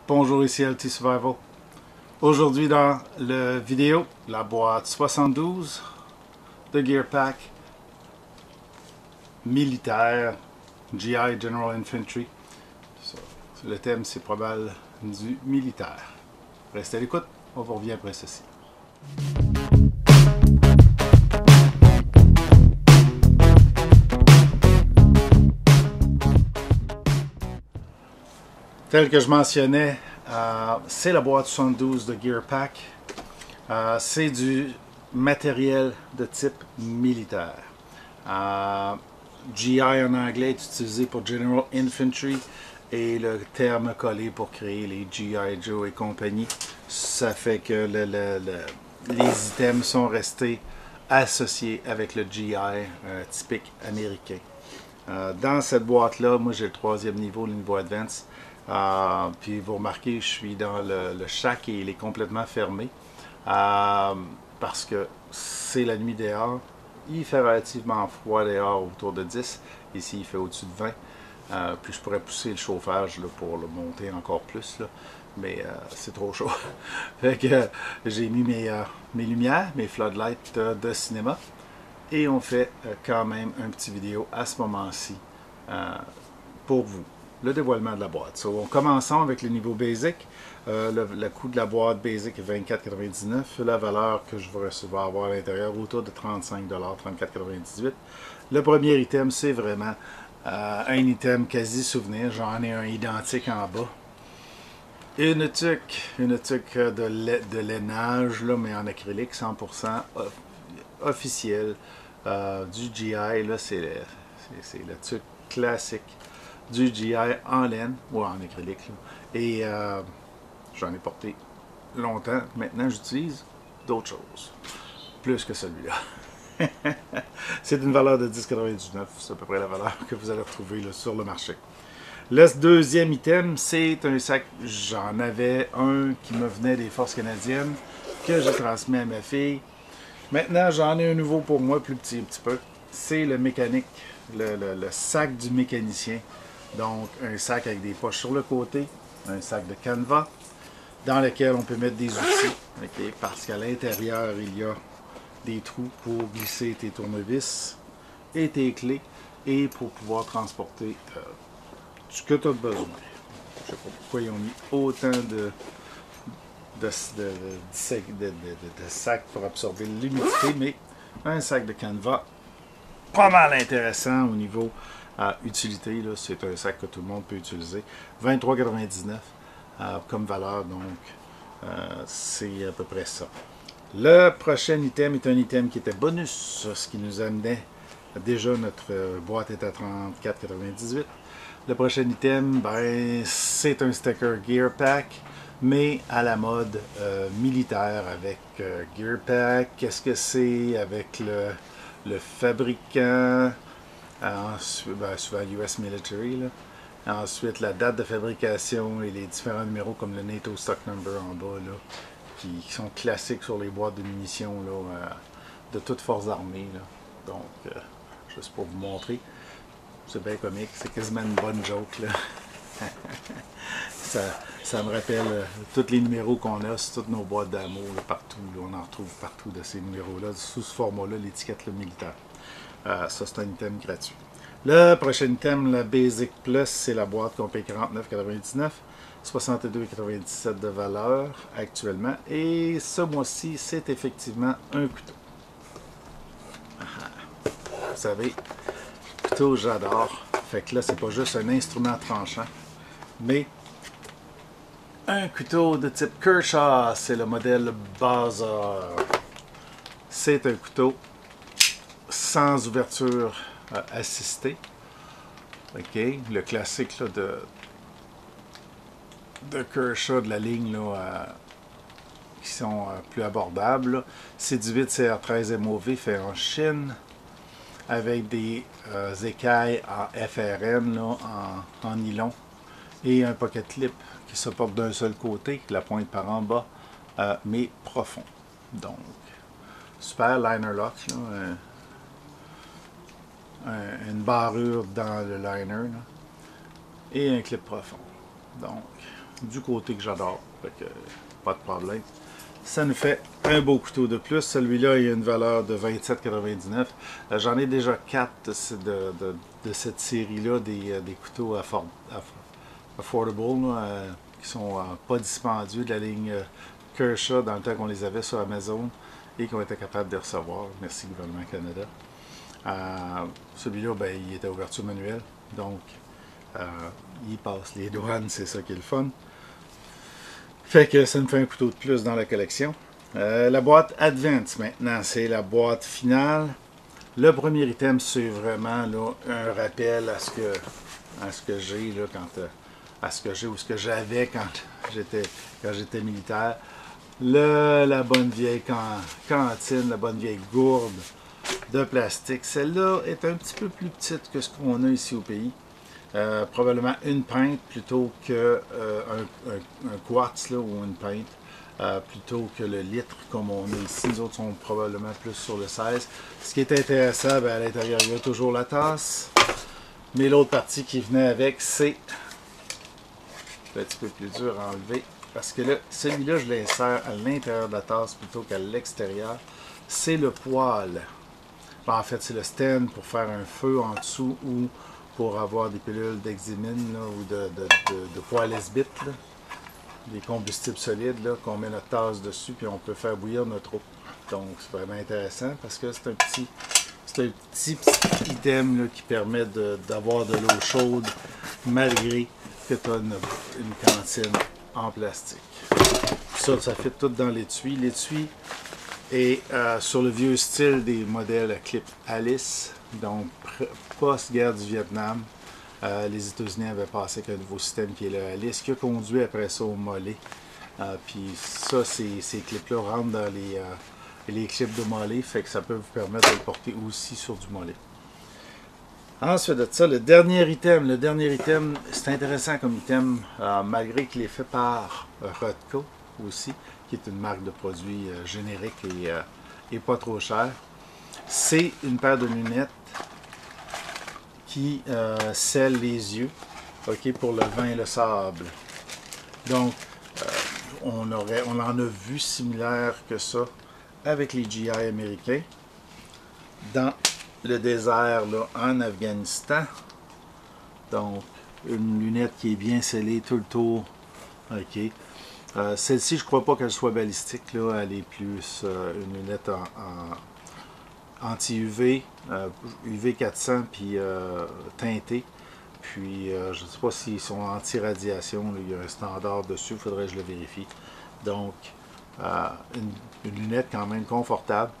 Bonjour, ici LT Survival. Aujourd'hui dans la vidéo, la boîte 72 de Gear Pack militaire GI General Infantry. Le thème c'est probable du militaire. Restez à l'écoute, on vous revient après ceci. Tel que je mentionnais, c'est la boîte 72 de Gear Pack. C'est du matériel de type militaire. GI en anglais est utilisé pour General Infantry et le terme collé pour créer les G.I. Joe et compagnie. Ça fait que les items sont restés associés avec le GI typique américain. Dans cette boîte-là, moi j'ai le 3e niveau, le niveau Advance. Puis vous remarquez, je suis dans le shack et il est complètement fermé. Parce que c'est la nuit dehors. Il fait relativement froid dehors, autour de 10. Ici, il fait au-dessus de 20. Puis je pourrais pousser le chauffage là, pour le monter encore plus. Là. Mais c'est trop chaud. Fait que j'ai mis mes lumières, mes floodlights de cinéma. Et on fait quand même un petit vidéo à ce moment-ci pour vous. Le dévoilement de la boîte. So, on commençons avec le niveau basic. Le coût de la boîte basic est 24,99. La valeur que je vais avoir à l'intérieur autour de 35$, 34,98. Le premier item, c'est vraiment un item quasi souvenir. J'en ai un identique en bas. Une tuque de lainage, là, mais en acrylique 100% officiel du GI. Là, c'est le tuque classique du GI en laine ou en acrylique. Là. Et j'en ai porté longtemps. Maintenant, j'utilise d'autres choses. Plus que celui-là. C'est d'une valeur de 10,99. C'est à peu près la valeur que vous allez retrouver là, sur le marché. Le deuxième item, c'est un sac. J'en avais un qui me venait des Forces canadiennes, que j'ai transmis à ma fille. Maintenant, j'en ai un nouveau pour moi, plus petit un petit peu. C'est le mécanique, le sac du mécanicien. Donc, un sac avec des poches sur le côté, un sac de canevas, dans lequel on peut mettre des outils, okay, parce qu'à l'intérieur, il y a des trous pour glisser tes tournevis et tes clés, et pour pouvoir transporter ce que tu as besoin. Je ne sais pas pourquoi ils ont mis autant de sacs pour absorber l'humidité, mais un sac de canevas, pas mal intéressant au niveau utilité. C'est un sac que tout le monde peut utiliser. 23,99 comme valeur, donc c'est à peu près ça. Le prochain item est un item qui était bonus, ce qui nous amenait déjà notre boîte est à 34,98. Le prochain item, ben, c'est un sticker Gear Pack, mais à la mode militaire avec Gear Pack. Qu'est-ce que c'est avec le fabricant, souvent US Military. Là. Ensuite, la date de fabrication et les différents numéros comme le NATO Stock Number en bas, là, qui sont classiques sur les boîtes de munitions là, de toutes forces armées. Là. Donc, juste pour vous montrer. C'est bien comique, c'est quasiment une bonne joke. Là. ça me rappelle tous les numéros qu'on a sur toutes nos boîtes d'amour, partout. Là, on en retrouve partout de ces numéros-là, sous ce format-là, l'étiquette militaire. Ça, c'est un item gratuit. Le prochain item, la Basic Plus, c'est la boîte qu'on paye 49,99, 62,97 de valeur actuellement. Et ce mois-ci, c'est effectivement un couteau. Vous savez, couteau, j'adore. Fait que là, c'est pas juste un instrument tranchant, mais un couteau de type Kershaw. C'est le modèle Bazar. C'est un couteau sans ouverture assistée. OK. Le classique là, de Kershaw de la ligne là, qui sont plus abordables. C'est du 8 CR13 MOV fait en Chine, avec des écailles en FRN, là, en nylon, et un pocket clip qui se porte d'un seul côté, la pointe par en bas, mais profond. Donc, super liner lock, là, une barrure dans le liner, là, et un clip profond. Donc, du côté que j'adore. Fait que pas de problème. Ça nous fait un beau couteau de plus. Celui-là, il a une valeur de 27,99. J'en ai déjà 4 de cette série-là, des couteaux affordable, qui sont pas dispendieux de la ligne Kershaw dans le temps qu'on les avait sur Amazon et qu'on était capable de recevoir. Merci gouvernement Canada. Celui-là, ben, il était à ouverture manuelle, donc il passe les douanes, c'est ça qui est le fun. Fait que ça me fait un couteau de plus dans la collection. La boîte Advance maintenant, c'est la boîte finale. Le premier item, c'est vraiment là, un rappel à ce que j'ai là, à ce que j'ai ou ce que j'avais quand j'étais militaire. La bonne vieille cantine, la bonne vieille gourde de plastique. Celle-là est un petit peu plus petite que ce qu'on a ici au pays. Probablement une pinte plutôt que un quartz là, ou une pinte, plutôt que le litre comme on a ici. Les autres sont probablement plus sur le 16. Ce qui est intéressant, ben, à l'intérieur, il y a toujours la tasse. Mais l'autre partie qui venait avec, c'est un petit peu plus dur à enlever. Parce que là, celui-là, je l'insère à l'intérieur de la tasse plutôt qu'à l'extérieur. C'est le poêle. En fait, c'est le stand pour faire un feu en dessous ou pour avoir des pilules d'exémine ou de poêle esbite, des combustibles solides, qu'on met notre tasse dessus puis on peut faire bouillir notre eau. Donc, c'est vraiment intéressant parce que c'est un petit item là, qui permet d'avoir de l'eau chaude malgré que tu as une cantine en plastique. Ça fait tout dans l'étui. L'étui est sur le vieux style des modèles clip Alice, donc post-guerre du Vietnam. Les États-Unis avaient passé avec un nouveau système qui est le Alice, qui a conduit après ça au mollet. Puis ça, ces clips-là rentrent dans les clips de mollet, fait que ça peut vous permettre de le porter aussi sur du mollet. Ensuite de ça, le dernier item, c'est intéressant comme item, malgré qu'il est fait par Rodco aussi, qui est une marque de produits générique et pas trop cher. C'est une paire de lunettes qui scelle les yeux, okay, pour le vin et le sable. Donc, on en a vu similaire que ça avec les GI américains dans le désert là, en Afghanistan. Donc, une lunette qui est bien scellée tout le tour. Ok. Celle-ci, je ne crois pas qu'elle soit balistique. Là. Elle est plus une lunette anti-UV, UV 400 puis teintée. Puis, je ne sais pas s'ils sont anti-radiation. Il y a un standard dessus, il faudrait que je le vérifie. Donc, une lunette quand même confortable.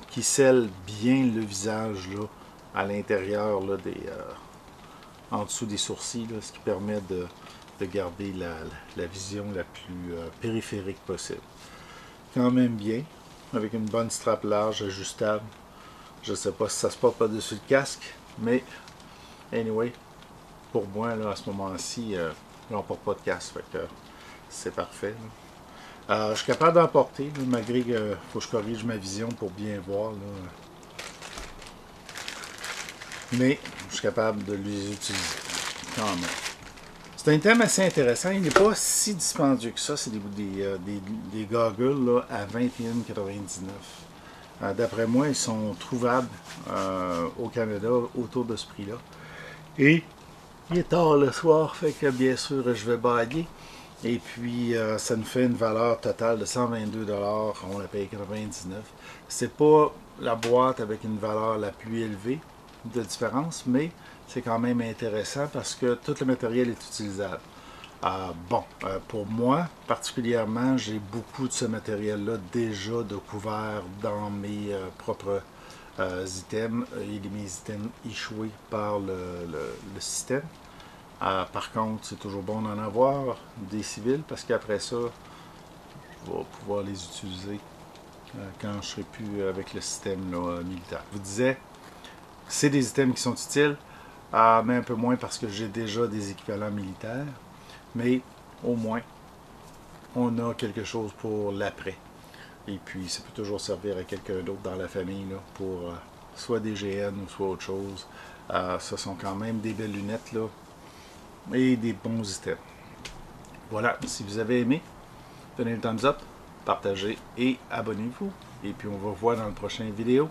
Qui scelle bien le visage là, à l'intérieur en dessous des sourcils, là, ce qui permet de garder la vision la plus périphérique possible. Quand même bien, avec une bonne strap large, ajustable. Je ne sais pas si ça se porte par-dessus le casque, mais anyway, pour moi, là, à ce moment-ci, on ne porte pas de casque, fait que c'est parfait. Là. Je suis capable d'en porter, là, malgré qu'il faut que je corrige ma vision pour bien voir. Là. Mais je suis capable de les utiliser quand même. C'est un thème assez intéressant. Il n'est pas si dispendieux que ça. C'est des goggles là, à 21,99. D'après moi, ils sont trouvables au Canada autour de ce prix-là. Et il est tard le soir, fait que bien sûr, je vais bailler. Et puis, ça nous fait une valeur totale de 122 $. On la paye 99. C'est pas la boîte avec une valeur la plus élevée de différence, mais c'est quand même intéressant parce que tout le matériel est utilisable. Pour moi, particulièrement, j'ai beaucoup de ce matériel-là déjà de couvert dans mes propres items et mes items échoués par le système. Par contre, c'est toujours bon d'en avoir des civils parce qu'après ça, je vais pouvoir les utiliser quand je ne serai plus avec le système là, militaire. Je vous disais, c'est des items qui sont utiles, mais un peu moins parce que j'ai déjà des équivalents militaires. Mais au moins, on a quelque chose pour l'après. Et puis, ça peut toujours servir à quelqu'un d'autre dans la famille là, pour soit des GN ou soit autre chose. Ce sont quand même des belles lunettes là. Et des bons items. Voilà, si vous avez aimé, donnez le thumbs up, partagez et abonnez-vous. Et puis on va vous voir dans la prochaine vidéo.